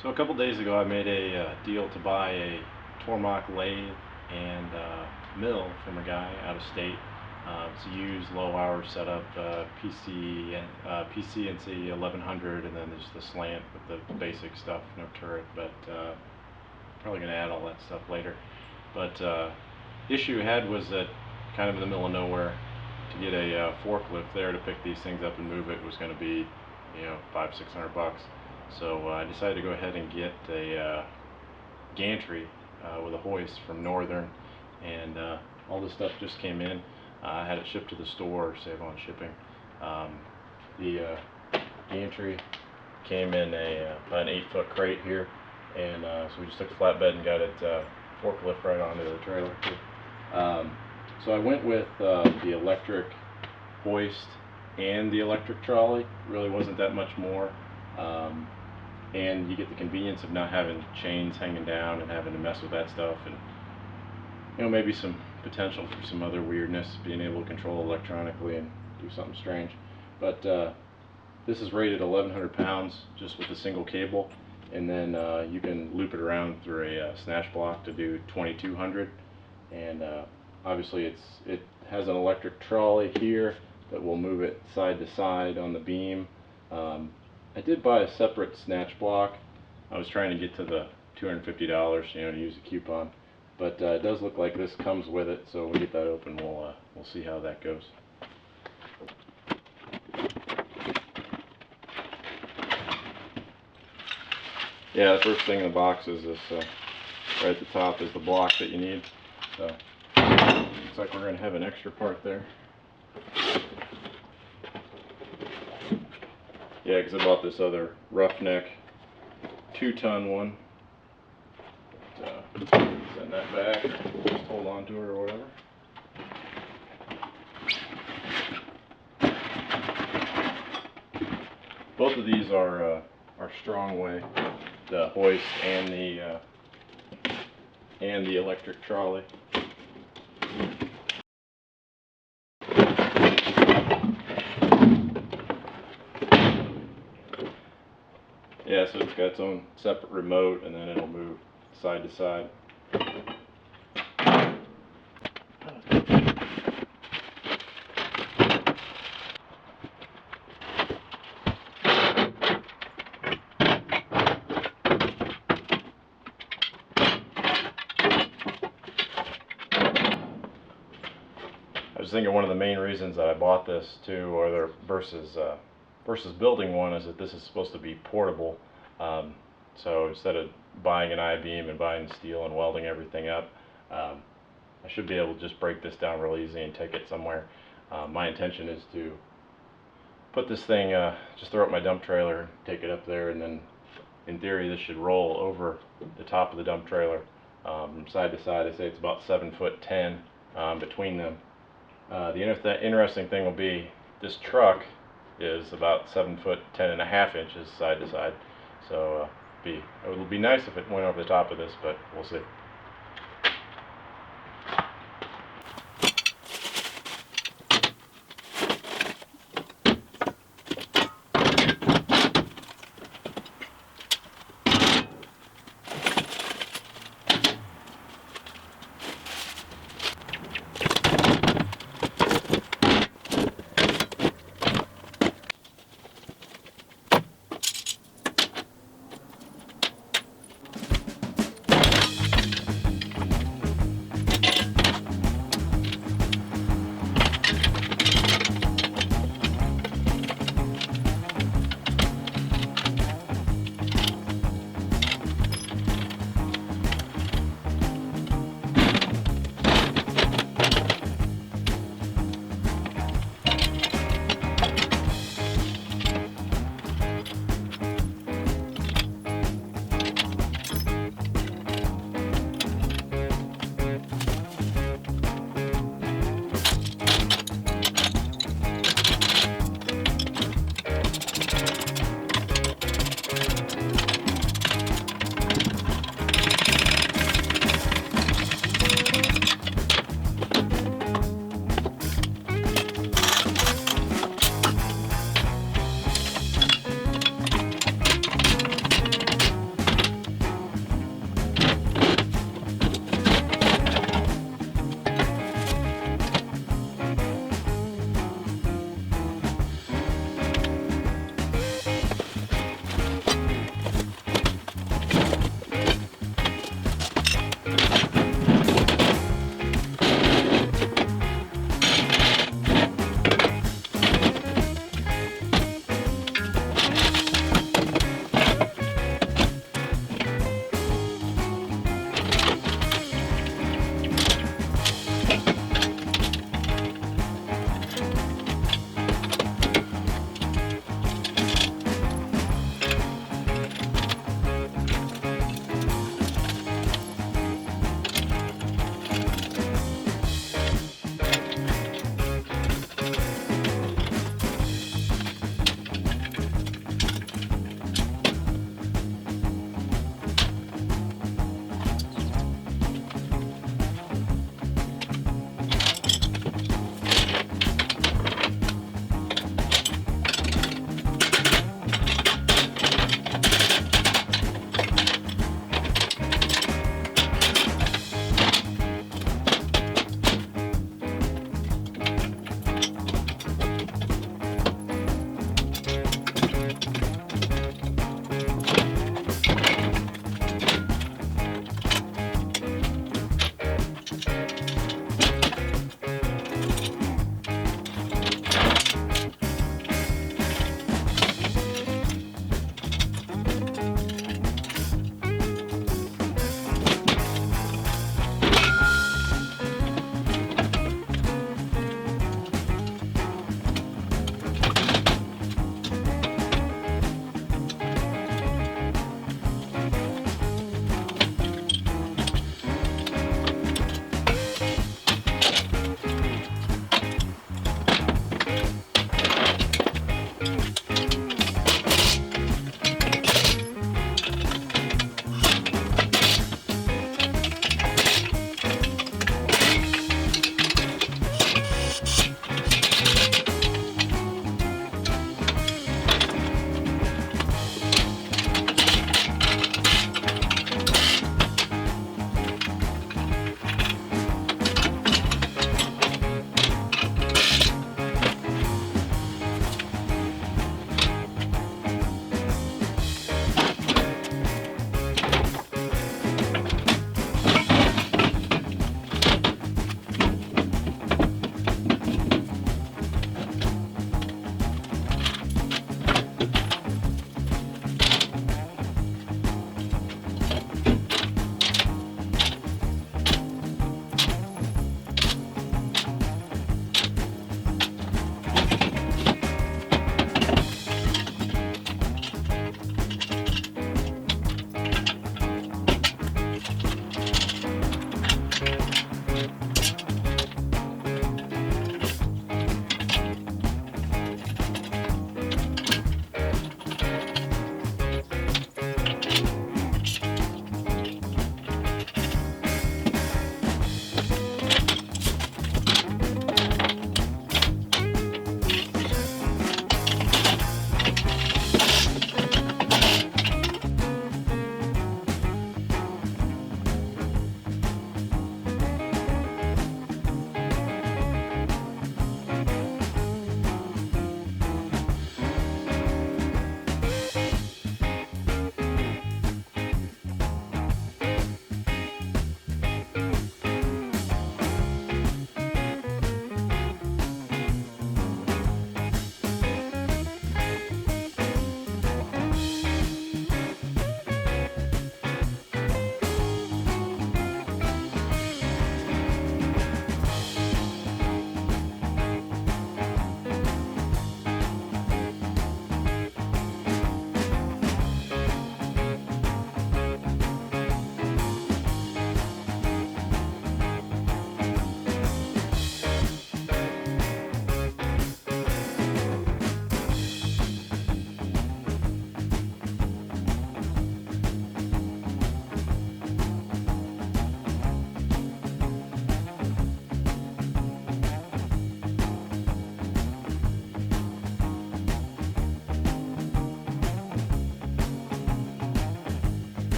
So a couple days ago I made a deal to buy a Tormach lathe and mill from a guy out of state. It's a used low hour setup, PCNC 1100, and then there's the slant with the basic stuff, no turret, but probably going to add all that stuff later. But the issue I had was that kind of in the middle of nowhere, to get a forklift there to pick these things up and move it was going to be, you know, $500–600. So I decided to go ahead and get a Gantry with a hoist from Nothern, and all this stuff just came in. I had it shipped to the store, save on shipping. The Gantry came in about an 8-foot crate here, and so we just took the flatbed and got it forklift right onto the trailer. So I went with the electric hoist and the electric trolley. Really wasn't that much more. And you get the convenience of not having chains hanging down and having to mess with that stuff, and you know, maybe some potential for some other weirdness, being able to control electronically and do something strange. But this is rated 1,100 pounds just with a single cable, and then you can loop it around through a snatch block to do 2,200. And obviously it has an electric trolley here that will move it side to side on the beam. I did buy a separate snatch block. I was trying to get to the $250, you know, to use a coupon, but it does look like this comes with it. So when we get that open, we'll see how that goes. Yeah, the first thing in the box is this. Right at the top is the block that you need. So looks like we're going to have an extra part there. Yeah, because I bought this other roughneck 2-ton one. Send that back, or just hold on to it or whatever. Both of these are Strongway, the hoist and the electric trolley. Yeah, so it's got its own separate remote, and then it'll move side to side. I was thinking one of the main reasons that I bought this too, or versus building one, is that this is supposed to be portable. So instead of buying an I-beam and buying steel and welding everything up, I should be able to just break this down real easy and take it somewhere. My intention is to put this thing, just throw it in my dump trailer, take it up there, and then in theory this should roll over the top of the dump trailer from side to side. I say it's about 7'10" between them. The interesting thing will be this truck is about 7'10.5" side to side. So it would be nice if it went over the top of this, but we'll see.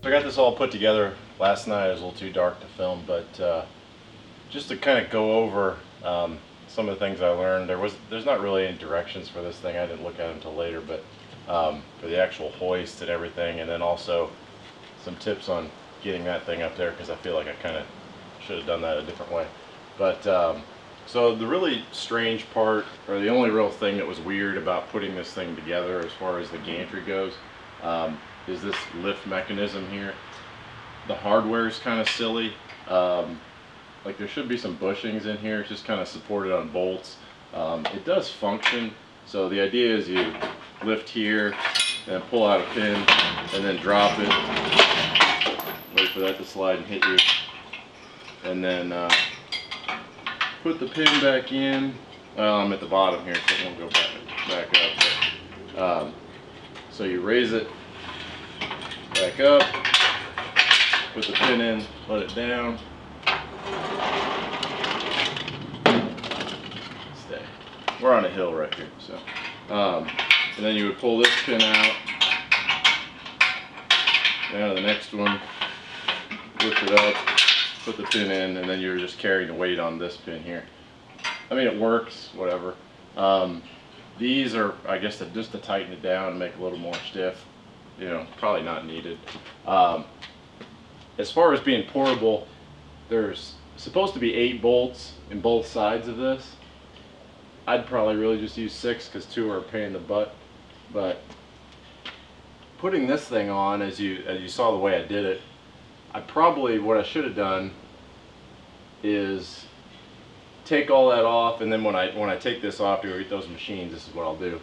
So I got this all put together last night. It was a little too dark to film, but just to kind of go over some of the things I learned. There's not really any directions for this thing. I didn't look at them until later, but for the actual hoist and everything, and then also some tips on getting that thing up there, because I feel like I kind of should have done that a different way. But so the really strange part, or the only real thing that was weird about putting this thing together as far as the gantry goes, is this lift mechanism here. The hardware is kind of silly. Like there should be some bushings in here. It's just kind of supported on bolts. It does function. So the idea is you lift here and pull out a pin and then drop it. Wait for that to slide and hit you. And then put the pin back in. Well, I'm at the bottom here, so it won't go back up. But, so you raise it back up, put the pin in, let it down. Stay. We're on a hill right here, so. And then you would pull this pin out. Now the next one, lift it up, put the pin in, and then you're just carrying the weight on this pin here. I mean, it works, whatever. These are, I guess, just to tighten it down and make it a little more stiff. You know, probably not needed. As far as being portable, there's supposed to be 8 bolts in both sides of this. I'd probably really just use 6 because 2 are a pain in the butt. But putting this thing on, as you saw the way I did it, what I should have done is take all that off, and then when I take this off to eat those machines, this is what I'll do.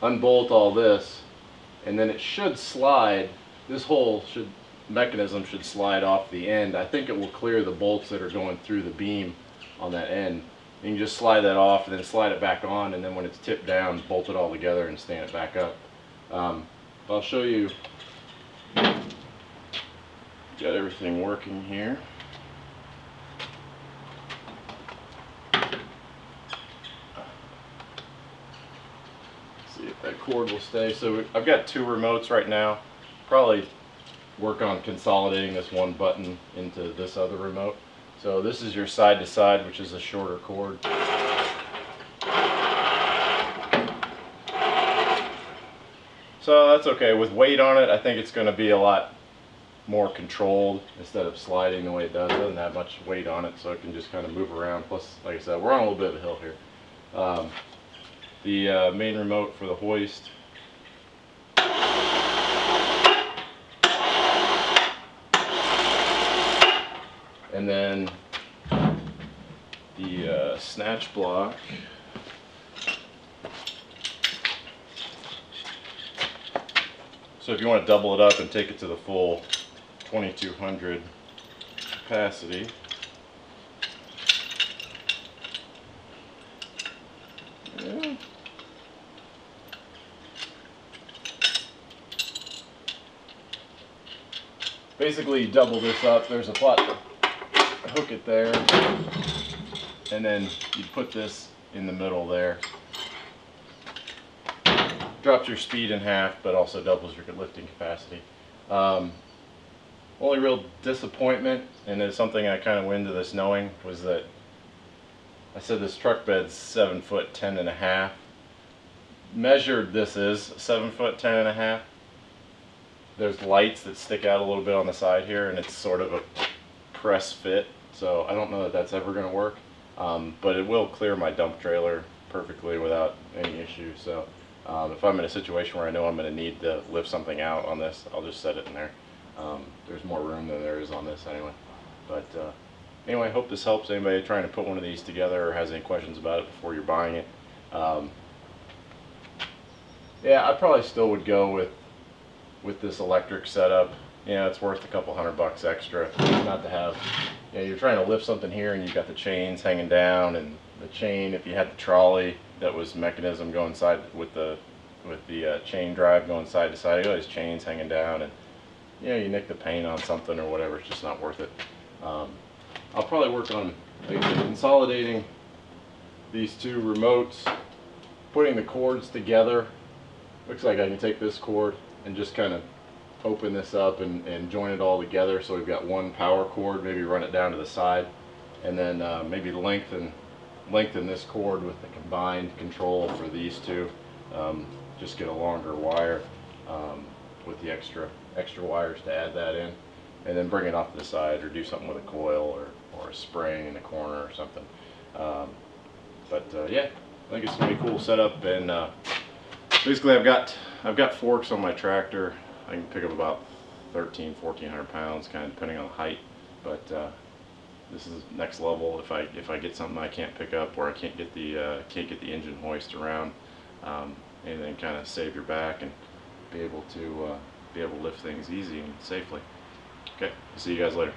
Unbolt all this, and then it should slide. This whole mechanism should slide off the end. I think it will clear the bolts that are going through the beam on that end. You can just slide that off and then slide it back on, and then when it's tipped down, bolt it all together and stand it back up. I'll show you. Got everything working here. See if that cord will stay. So I've got 2 remotes right now. Probably work on consolidating this one button into this other remote. So this is your side to side, which is a shorter cord. So that's okay. With weight on it, I think it's going to be a lot more controlled instead of sliding the way it does. It doesn't have much weight on it, so it can just kind of move around. Plus, like I said, we're on a little bit of a hill here. The main remote for the hoist. And then the snatch block. So if you want to double it up and take it to the full 2200 capacity, yeah. Basically, you double this up. There's a plot to hook it there, and then you put this in the middle there. Drops your speed in half, but also doubles your lifting capacity. Only real disappointment, and it's something I kind of went into this knowing, was that I said this truck bed's 7 foot 10 and a half. Measured, this is 7 foot 10 and a half. There's lights that stick out a little bit on the side here, and it's sort of a press fit, so I don't know that that's ever going to work. But it will clear my dump trailer perfectly without any issue. So if I'm in a situation where I know I'm going to need to lift something out on this, I'll just set it in there. There's more room than there is on this anyway. But anyway, I hope this helps anybody trying to put one of these together or has any questions about it before you're buying it. Yeah, I probably still would go with this electric setup. You know, it's worth a couple $100 extra not to have. You know, you're trying to lift something here and you've got the chains hanging down, and the chain, if you had the trolley that was mechanism going side with the chain drive going side to side, you got these chains hanging down, and you know, you nick the paint on something or whatever. It's just not worth it. I'll probably work on consolidating these 2 remotes, putting the cords together. Looks like I can take this cord and just kind of open this up and join it all together. So we've got one power cord, maybe run it down to the side, and then maybe lengthen this cord with the combined control for these two. Just get a longer wire with the extra wires to add that in, and then bring it off to the side, or do something with a coil or a spring in the corner or something. Yeah, I think it's gonna be a cool setup. And basically I've got forks on my tractor. I can pick up about 1,400 pounds, kind of depending on the height. But this is next level. If I get something I can't pick up, or I can't get the engine hoist around, and then kind of save your back and be able to lift things easy and safely. Okay, see you guys later.